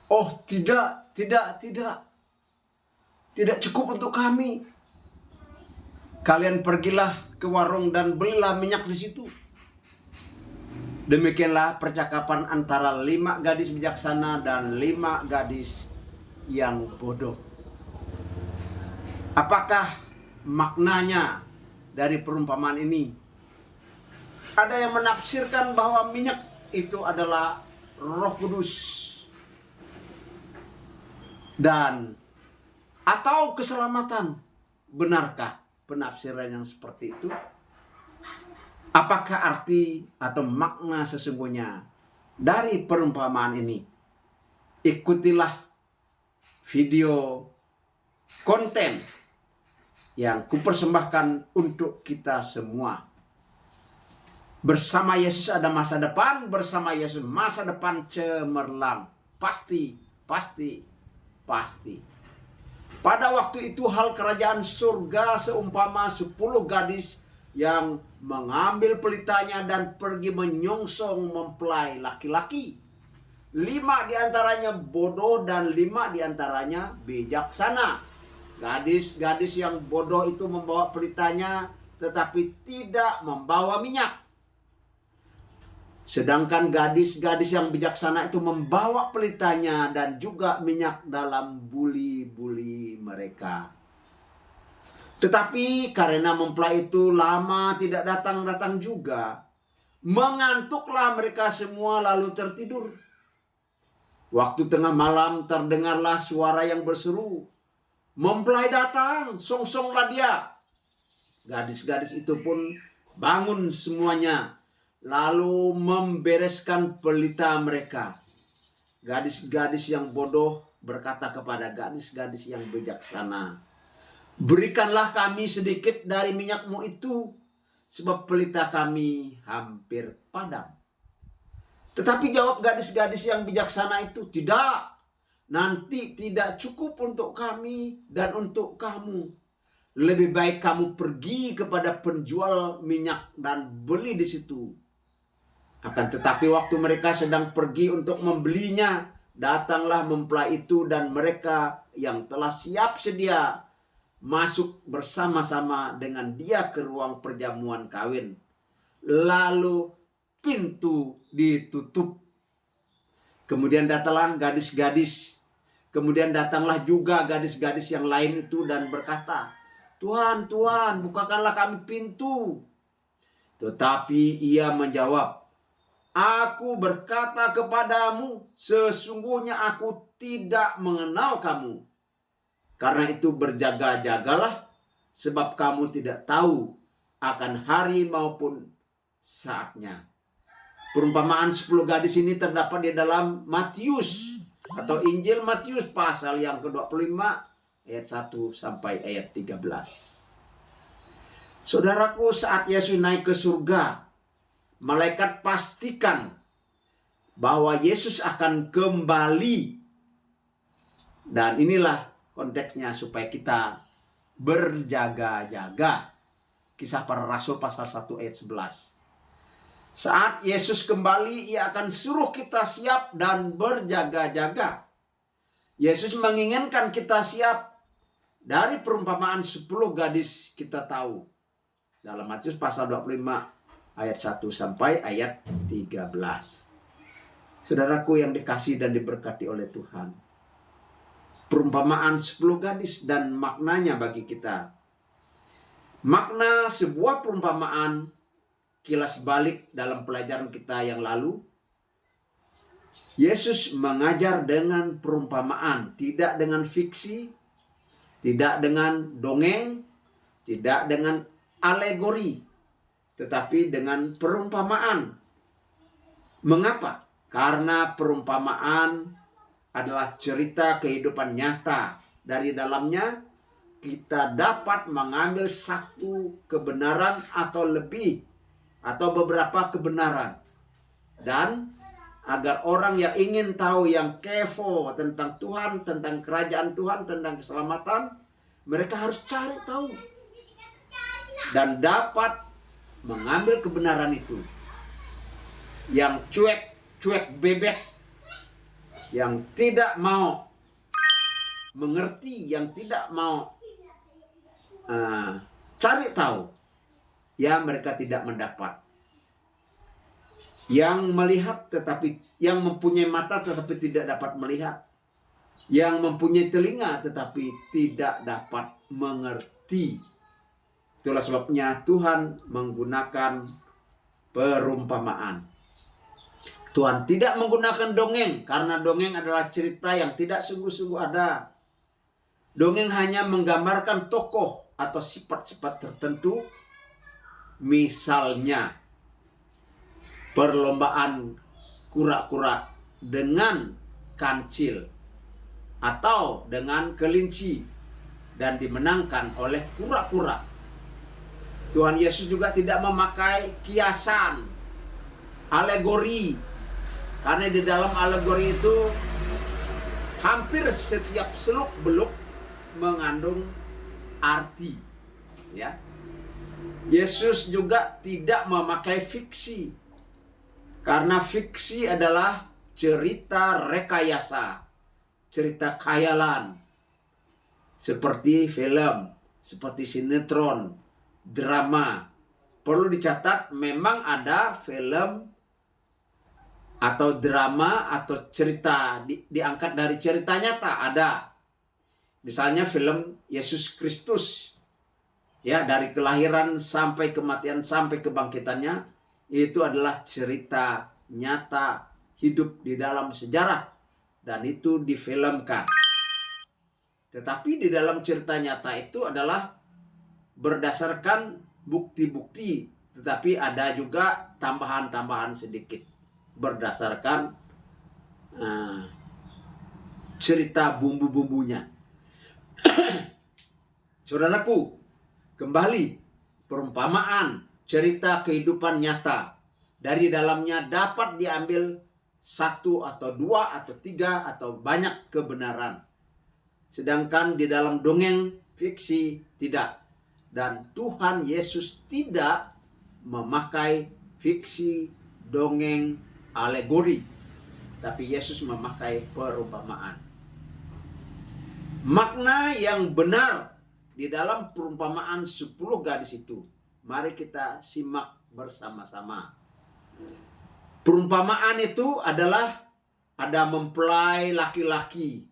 Oh tidak, tidak cukup untuk kami. Kalian pergilah ke warung dan belilah minyak di situ. Demikianlah percakapan antara 5 gadis bijaksana dan 5 gadis yang bodoh. Apakah maknanya dari perumpamaan ini? Ada yang menafsirkan bahwa minyak itu adalah Roh Kudus dan atau keselamatan. Benarkah penafsiran yang seperti itu? Apakah arti atau makna sesungguhnya dari perumpamaan ini? Ikutilah video konten yang kupersembahkan untuk kita semua. Bersama Yesus ada masa depan, bersama Yesus masa depan cemerlang. Pasti. Pada waktu itu hal kerajaan surga seumpama 10 gadis yang mengambil pelitanya dan pergi menyongsong mempelai laki-laki. 5 diantaranya bodoh dan 5 diantaranya bijaksana. Gadis-gadis yang bodoh itu membawa pelitanya tetapi tidak membawa minyak. Sedangkan gadis-gadis yang bijaksana itu membawa pelitanya dan juga minyak dalam buli-buli mereka. Tetapi karena mempelai itu lama tidak datang-datang juga, mengantuklah mereka semua lalu tertidur. Waktu tengah malam terdengarlah suara yang berseru, "Mempelai datang, songsonglah dia." Gadis-gadis itu pun bangun semuanya, lalu membereskan pelita mereka. Gadis-gadis yang bodoh berkata kepada gadis-gadis yang bijaksana, "Berikanlah kami sedikit dari minyakmu itu, sebab pelita kami hampir padam." Tetapi jawab gadis-gadis yang bijaksana itu, "Tidak, nanti tidak cukup untuk kami dan untuk kamu. Lebih baik kamu pergi kepada penjual minyak dan beli di situ." Akan tetapi waktu mereka sedang pergi untuk membelinya, datanglah mempelai itu dan mereka yang telah siap sedia masuk bersama-sama dengan dia ke ruang perjamuan kawin. Lalu pintu ditutup. Kemudian datanglah juga gadis-gadis yang lain itu dan berkata, "Tuhan, Tuhan, bukakanlah kami pintu." Tetapi ia menjawab, "Aku berkata kepadamu, sesungguhnya aku tidak mengenal kamu. Karena itu berjaga-jagalah, sebab kamu tidak tahu akan hari maupun saatnya." Perumpamaan 10 gadis ini terdapat di dalam Matius atau Injil Matius pasal yang ke-25 ayat 1 sampai ayat 13. Saudaraku, saat Yesus naik ke surga, malaikat pastikan bahwa Yesus akan kembali. Dan inilah konteksnya supaya kita berjaga-jaga. Kisah Para Rasul pasal 1 ayat 11. Saat Yesus kembali, ia akan suruh kita siap dan berjaga-jaga. Yesus menginginkan kita siap. Dari perumpamaan 10 gadis kita tahu. Dalam Matius pasal 25 ayat 1 sampai ayat 13. Saudaraku yang dikasihi dan diberkati oleh Tuhan. Perumpamaan 10 gadis dan maknanya bagi kita. Makna sebuah perumpamaan, kilas balik dalam pelajaran kita yang lalu. Yesus mengajar dengan perumpamaan, tidak dengan fiksi, tidak dengan dongeng, tidak dengan alegori, tetapi dengan perumpamaan. Mengapa? Karena perumpamaan adalah cerita kehidupan nyata. Dari dalamnya kita dapat mengambil satu kebenaran atau lebih atau beberapa kebenaran. Dan agar orang yang ingin tahu, yang kepo tentang Tuhan, tentang kerajaan Tuhan, tentang keselamatan, mereka harus cari tahu dan dapat mengambil kebenaran itu. Yang cuek bebek yang tidak mau mengerti, yang tidak mau cari tahu, ya mereka tidak mendapat. Yang melihat tetapi, yang mempunyai mata tetapi tidak dapat melihat, yang mempunyai telinga tetapi tidak dapat mengerti. Itulah sebabnya Tuhan menggunakan perumpamaan. Tuhan tidak menggunakan dongeng, karena dongeng adalah cerita yang tidak sungguh-sungguh ada. Dongeng hanya menggambarkan tokoh atau sifat-sifat tertentu. Misalnya perlombaan kura-kura dengan kancil atau dengan kelinci dan dimenangkan oleh kura-kura. Tuhan Yesus juga tidak memakai kiasan, alegori, karena di dalam alegori itu hampir setiap seluk-beluk mengandung arti, ya. Yesus juga tidak memakai fiksi, karena fiksi adalah cerita rekayasa, cerita khayalan, seperti film, seperti sinetron, drama. Perlu dicatat, memang ada film atau drama atau cerita diangkat dari cerita nyata, ada. Misalnya film Yesus Kristus, ya, dari kelahiran sampai kematian sampai kebangkitannya, itu adalah cerita nyata hidup di dalam sejarah dan itu difilmkan. Tetapi di dalam cerita nyata itu adalah berdasarkan bukti-bukti, tetapi ada juga tambahan-tambahan sedikit berdasarkan cerita bumbu-bumbunya. Saudaraku, kembali, perumpamaan, cerita kehidupan nyata. Dari dalamnya dapat diambil satu atau dua atau tiga atau banyak kebenaran. Sedangkan di dalam dongeng fiksi tidak. Dan Tuhan Yesus tidak memakai fiksi, dongeng, alegori. Tapi Yesus memakai perumpamaan. Makna yang benar di dalam perumpamaan 10 gadis itu, mari kita simak bersama-sama. Perumpamaan itu adalah ada mempelai laki-laki,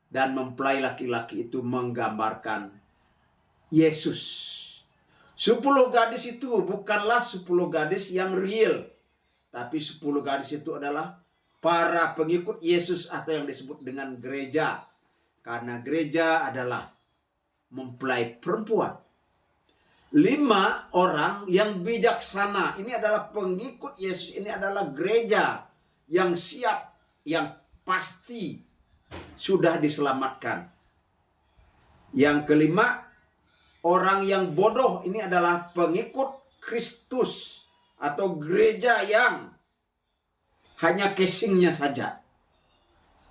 dan mempelai laki-laki itu menggambarkan Yesus. 10 gadis itu bukanlah 10 gadis yang real, tapi 10 gadis itu adalah para pengikut Yesus atau yang disebut dengan gereja. Karena gereja adalah mempelai perempuan. 5 orang yang bijaksana. Ini adalah pengikut Yesus. Ini adalah gereja yang siap, yang pasti sudah diselamatkan. Yang kelima, orang yang bodoh. Ini adalah pengikut Kristus atau gereja yang hanya casingnya saja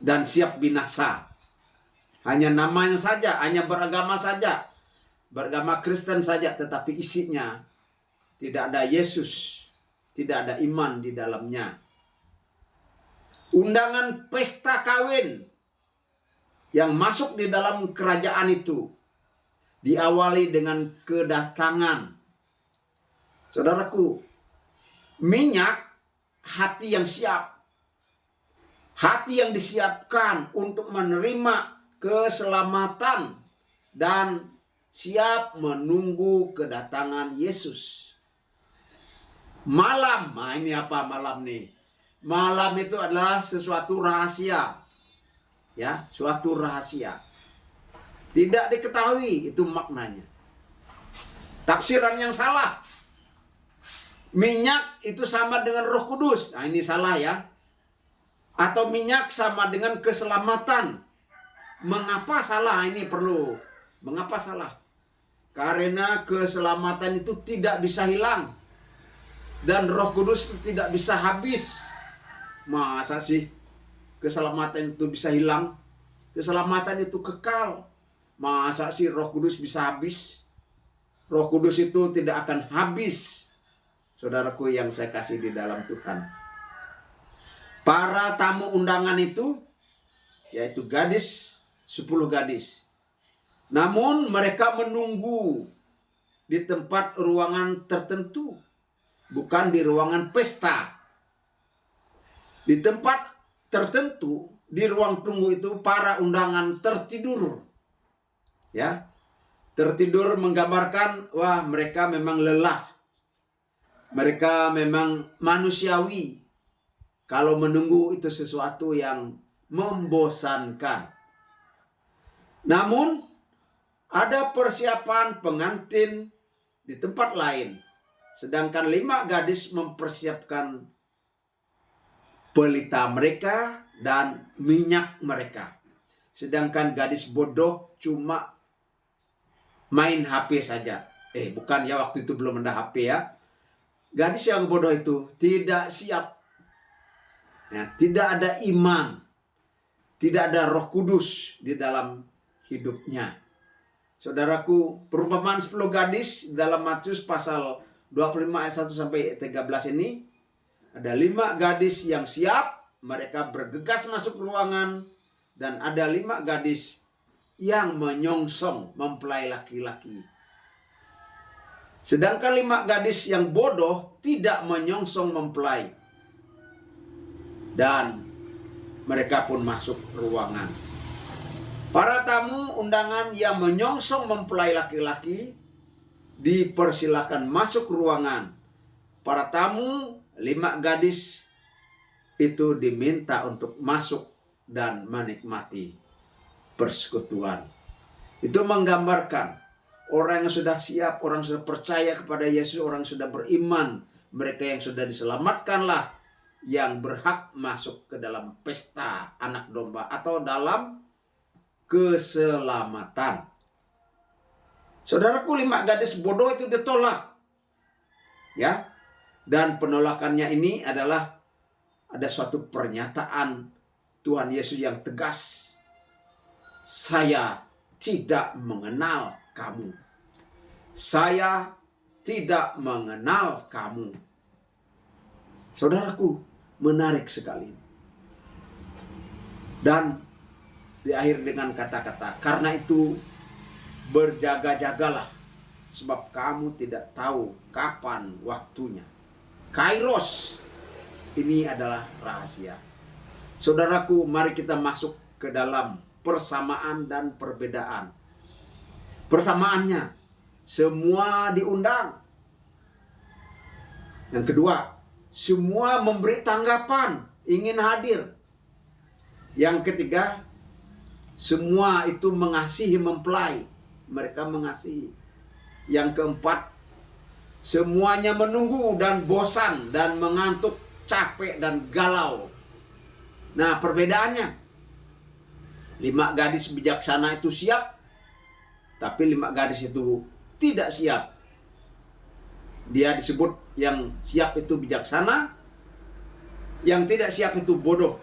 dan siap binasa. Hanya namanya saja, hanya beragama saja, beragama Kristen saja, tetapi isinya tidak ada Yesus, tidak ada iman di dalamnya. Undangan pesta kawin yang masuk di dalam kerajaan itu diawali dengan kedatangan. Saudaraku, minyak, hati yang siap, hati yang disiapkan untuk menerima keselamatan dan siap menunggu kedatangan Yesus. Malam, nah ini apa malam nih? Malam itu adalah sesuatu rahasia, ya, suatu rahasia. Tidak diketahui itu maknanya. Tafsiran yang salah. Minyak itu sama dengan Roh Kudus. Nah ini salah ya. Atau minyak sama dengan keselamatan. Mengapa salah? Ini perlu. Mengapa salah? Karena keselamatan itu tidak bisa hilang. Dan Roh Kudus itu tidak bisa habis. Masa sih keselamatan itu bisa hilang? Keselamatan itu kekal. Masa sih Roh Kudus bisa habis? Roh Kudus itu tidak akan habis. Saudaraku yang saya kasih di dalam Tuhan. Para tamu undangan itu yaitu gadis, 10 gadis. Namun mereka menunggu di tempat ruangan tertentu, bukan di ruangan pesta. Di tempat tertentu, di ruang tunggu itu para undangan tertidur. Ya. Tertidur menggambarkan wah mereka memang lelah. Mereka memang manusiawi. Kalau menunggu itu sesuatu yang membosankan. Namun ada persiapan pengantin di tempat lain. Sedangkan 5 gadis mempersiapkan pelita mereka dan minyak mereka. Sedangkan gadis bodoh cuma main HP saja. Bukan ya, waktu itu belum ada HP ya. Gadis yang bodoh itu tidak siap. Ya, tidak ada iman. Tidak ada Roh Kudus di dalam hidupnya. Saudaraku, perumpamaan 10 gadis dalam Matius pasal 25 ayat 1 sampai 13 ini, ada 5 gadis yang siap, mereka bergegas masuk ruangan, dan ada 5 gadis yang menyongsong mempelai laki-laki. Sedangkan 5 gadis yang bodoh tidak menyongsong mempelai. Dan mereka pun masuk ruangan. Para tamu undangan yang menyongsong mempelai laki-laki dipersilakan masuk ruangan. Para tamu 5 gadis itu diminta untuk masuk dan menikmati persekutuan. Itu menggambarkan orang yang sudah siap, orang yang sudah percaya kepada Yesus, orang yang sudah beriman, mereka yang sudah diselamatkanlah yang berhak masuk ke dalam pesta anak domba atau dalam keselamatan. Saudaraku, 5 gadis bodoh itu ditolak. Ya. Dan penolakannya ini adalah ada suatu pernyataan Tuhan Yesus yang tegas. Saya tidak mengenal kamu. Saya tidak mengenal kamu. Saudaraku, menarik sekali. Dan di akhir dengan kata-kata, karena itu berjaga-jagalah, sebab kamu tidak tahu kapan waktunya. Kairos, ini adalah rahasia. Saudaraku, mari kita masuk ke dalam persamaan dan perbedaan. Persamaannya, semua diundang. Yang kedua, semua memberi tanggapan, ingin hadir. Yang ketiga, semua itu mengasihi mempelai. Mereka mengasihi. Yang keempat, semuanya menunggu dan bosan dan mengantuk, capek dan galau. Nah, perbedaannya, 5 gadis bijaksana itu siap, tapi 5 gadis itu tidak siap. Dia disebut yang siap itu bijaksana, yang tidak siap itu bodoh.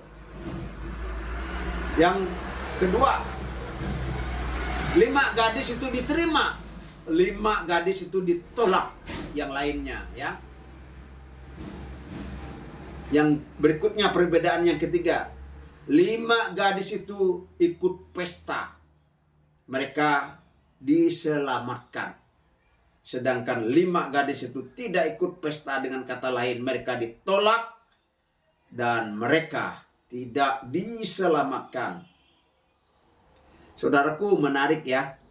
Yang kedua, 5 gadis itu diterima, 5 gadis itu ditolak yang lainnya, ya. Yang berikutnya perbedaan yang ketiga, 5 gadis itu ikut pesta. Mereka diselamatkan. Sedangkan 5 gadis itu tidak ikut pesta, dengan kata lain mereka ditolak dan mereka tidak diselamatkan. Saudaraku, menarik ya.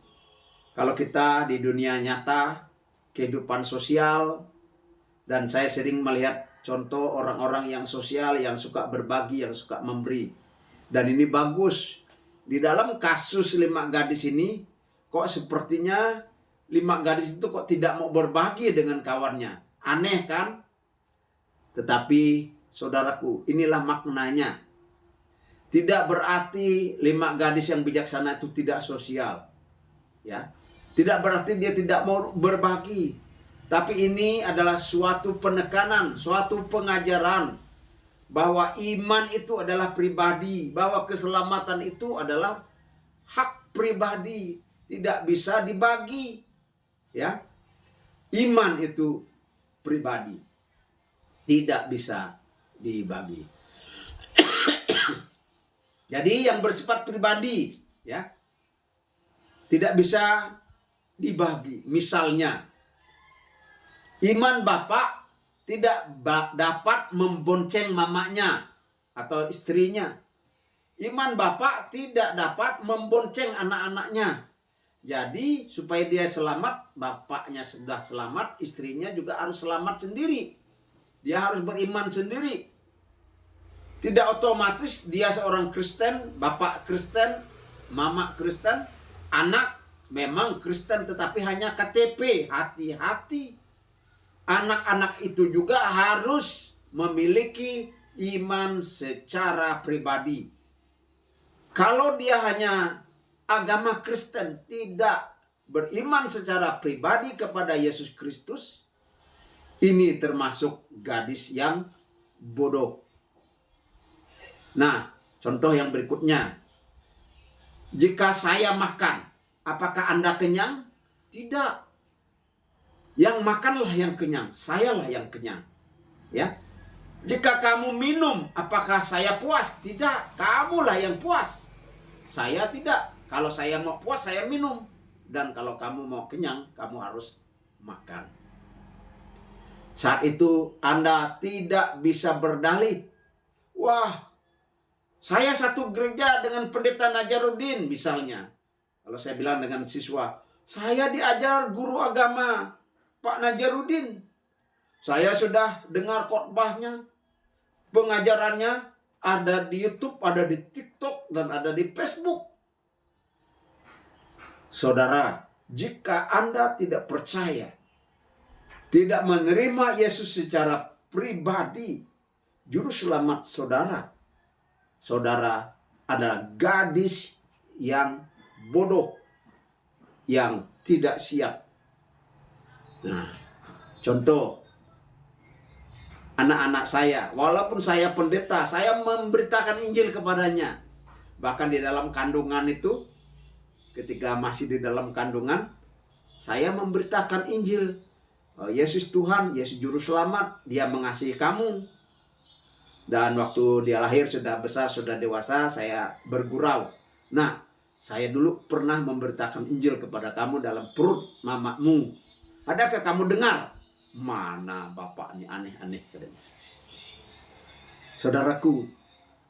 Kalau kita di dunia nyata, kehidupan sosial, dan saya sering melihat contoh orang-orang yang sosial, yang suka berbagi, yang suka memberi. Dan ini bagus. Di dalam kasus 5 gadis ini, kok sepertinya 5 gadis itu kok tidak mau berbagi dengan kawannya. Aneh kan? Tetapi saudaraku, inilah maknanya. Tidak berarti 5 gadis yang bijaksana itu tidak sosial. Ya. Tidak berarti dia tidak mau berbagi. Tapi ini adalah suatu penekanan, suatu pengajaran bahwa iman itu adalah pribadi, bahwa keselamatan itu adalah hak pribadi, tidak bisa dibagi. Ya. Iman itu pribadi, tidak bisa dibagi. Jadi yang bersifat pribadi, ya, tidak bisa dibagi. Misalnya, iman bapak tidak dapat membonceng mamanya atau istrinya. Iman bapak tidak dapat membonceng anak-anaknya. Jadi supaya dia selamat, bapaknya sudah selamat, istrinya juga harus selamat sendiri. Dia harus beriman sendiri. Tidak otomatis dia seorang Kristen, bapak Kristen, mama Kristen, anak memang Kristen tetapi hanya KTP. Hati-hati. Anak-anak itu juga harus memiliki iman secara pribadi. Kalau dia hanya agama Kristen, tidak beriman secara pribadi kepada Yesus Kristus, ini termasuk gadis yang bodoh. Nah, contoh yang berikutnya. Jika saya makan, apakah Anda kenyang? Tidak. Yang makanlah yang kenyang, sayalah yang kenyang. Ya. Jika kamu minum, apakah saya puas? Tidak, kamulah yang puas. Saya tidak. Kalau saya mau puas, saya minum. Dan kalau kamu mau kenyang, kamu harus makan. Saat itu Anda tidak bisa berdalih. Wah, saya satu gereja dengan pendeta Najaruddin misalnya. Kalau saya bilang dengan siswa, saya diajar guru agama Pak Najaruddin. Saya sudah dengar khotbahnya, pengajarannya ada di YouTube, ada di TikTok, dan ada di Facebook. Saudara, jika Anda tidak percaya, tidak menerima Yesus secara pribadi, juru selamat saudara, saudara adalah gadis yang bodoh, yang tidak siap. Nah, contoh, anak-anak saya, walaupun saya pendeta, saya memberitakan Injil kepadanya. Bahkan di dalam kandungan itu, ketika masih di dalam kandungan, saya memberitakan Injil. Yesus Tuhan, Yesus Juru Selamat, Dia mengasihi kamu. Dan waktu dia lahir, sudah besar, sudah dewasa, saya bergurau. Nah, saya dulu pernah memberitakan Injil kepada kamu dalam perut mamamu. Adakah kamu dengar? Mana bapak ini aneh-aneh katanya. Saudaraku,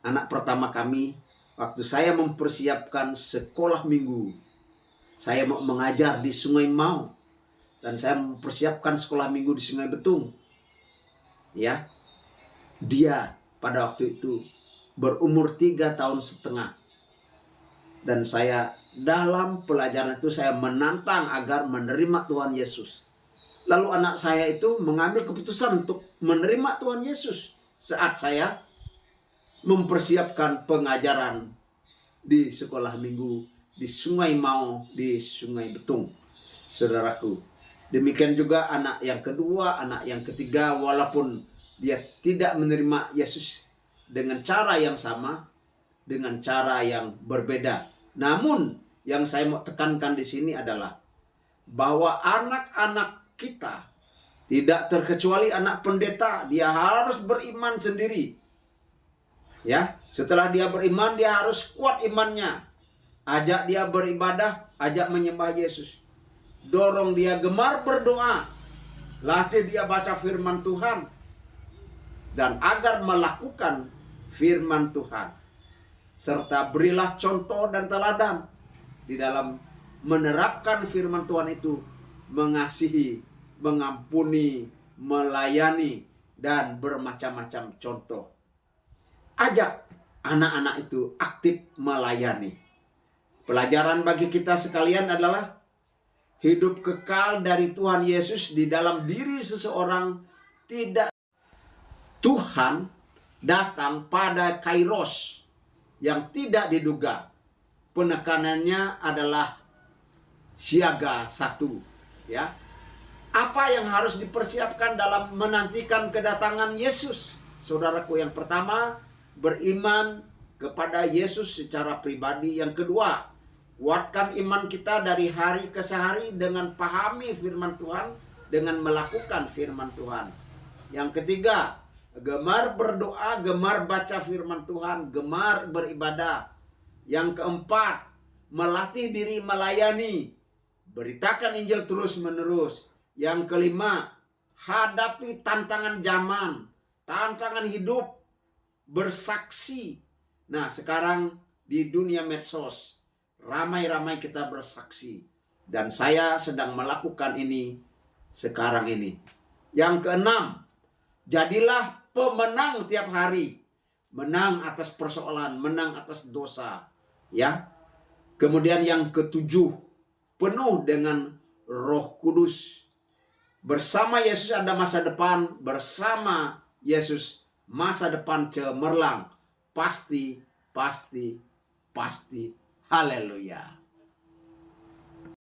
anak pertama kami, waktu saya mempersiapkan sekolah minggu, saya mau mengajar di Sungai Mau, dan saya mempersiapkan sekolah minggu di Sungai Betung. Ya, dia pada waktu itu berumur 3,5 tahun. Dan saya dalam pelajaran itu saya menantang agar menerima Tuhan Yesus. Lalu anak saya itu mengambil keputusan untuk menerima Tuhan Yesus saat saya mempersiapkan pengajaran di sekolah minggu di Sungai Mau, di Sungai Betung. Saudaraku, demikian juga anak yang kedua, anak yang ketiga, walaupun dia tidak menerima Yesus dengan cara yang sama, dengan cara yang berbeda. Namun yang saya mau tekankan di sini adalah bahwa anak-anak kita, tidak terkecuali anak pendeta, dia harus beriman sendiri. Ya, setelah dia beriman, dia harus kuat imannya. Ajak dia beribadah, ajak menyembah Yesus. Dorong dia gemar berdoa. Latih dia baca firman Tuhan. Dan agar melakukan firman Tuhan. Serta berilah contoh dan teladan di dalam menerapkan firman Tuhan itu. Mengasihi, mengampuni, melayani, dan bermacam-macam contoh. Ajak anak-anak itu aktif melayani. Pelajaran bagi kita sekalian adalah hidup kekal dari Tuhan Yesus di dalam diri seseorang tidak. Tuhan datang pada kairos yang tidak diduga. Penekanannya adalah siaga 1. Ya. Apa yang harus dipersiapkan dalam menantikan kedatangan Yesus? Saudaraku, yang pertama, beriman kepada Yesus secara pribadi. Yang kedua, kuatkan iman kita dari hari ke hari dengan pahami firman Tuhan, dengan melakukan firman Tuhan. Yang ketiga, gemar berdoa, gemar baca firman Tuhan, gemar beribadah. Yang keempat, melatih diri melayani, beritakan Injil terus-menerus. Yang kelima, hadapi tantangan zaman, tantangan hidup, bersaksi. Nah, sekarang di dunia medsos, ramai-ramai kita bersaksi. Dan saya sedang melakukan ini sekarang ini. Yang keenam, jadilah pemenang tiap hari. Menang atas persoalan, menang atas dosa. Ya. Kemudian yang ketujuh, penuh dengan Roh Kudus. Bersama Yesus ada masa depan, bersama Yesus masa depan cemerlang. Pasti, pasti, pasti. Haleluya.